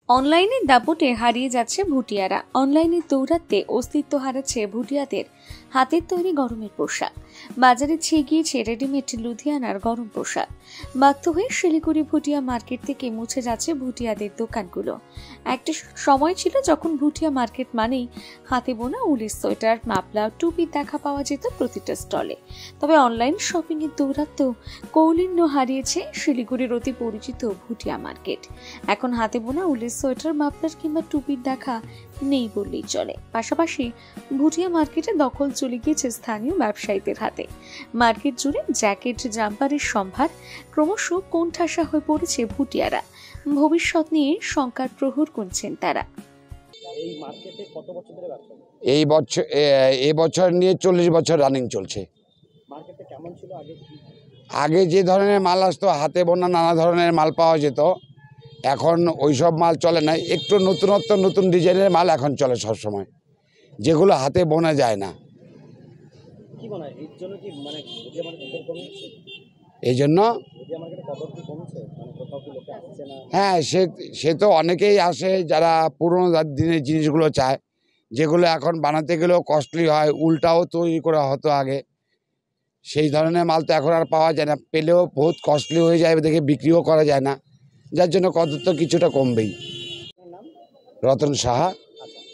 অনলাইনের দাপটে হারিয়ে যাচ্ছে ভুটিয়ারা। অনলাইনে দৌরাত্মে অস্তিত্ব হারাচ্ছে ভুটিয়াদের হাতের তৈরি গরমের পোশাক। বাজারে ছেয়ে গিয়েছে রেডিমেড লুধিয়ানার গরম পোশাক। বাধ্য হয়ে শিলিগুড়ি ভুটিয়া মার্কেট থেকে মুছে যাচ্ছে ভুটিয়াদের দোকানগুলো। একটা সময় ছিল যখন ভুটিয়া মার্কেট মানেই হাতে বোনা উলের সোয়েটার, মাফলার, টুপির দেখা পাওয়া যেত প্রতিটা স্টলে। তবে অনলাইন শপিং এর দৌরাত্ম্য কৌলিন্য হারিয়েছে শিলিগুড়ির অতি পরিচিত ভুটিয়া মার্কেট। এখন হাতে বোনা উলের সোয়েটার, মাফলার কিংবা টুপির দেখা নেই বললেই চলে। পাশাপাশি ভুটিয়া মার্কেটে দখল চলে গিয়েছে স্থানীয় ব্যবসায়ীদের হাতে। মার্কেট জুড়ে জ্যাকেট, জাম্পারের সম্ভার। ক্রমশ কোণঠাসা হয়ে পড়েছে ভুটিয়ারা। ভবিষ্যৎ নিয়ে শঙ্কার প্রহর গুনছেন তারা। এই বছর নিয়ে 40 বছর রানিং চলছে। আগে যে ধরনের মাল আসতো, হাতে বোনা নানা ধরনের মাল পাওয়া যেত, এখন ওইসব মাল চলে না। একটু নতুনত্ব, নতুন ডিজাইনের মাল এখন চলে সবসময়, যেগুলো হাতে বোনা যায় না। এই জন্য হ্যাঁ, সে তো অনেকেই আসে যারা পুরোনো দিনের জিনিসগুলো চায়, যেগুলো এখন বানাতে গেলেও কস্টলি হয়। উলটাও তৈরি করা হতো আগে, সেই ধরনের মাল তো এখন আর পাওয়া যায় না। পেলেও বহুত কস্টলি হয়ে যায়, দেখে বিক্রিও করা যায় না, যার জন্য কত তো কিছুটা কমবেই। রতন সাহা।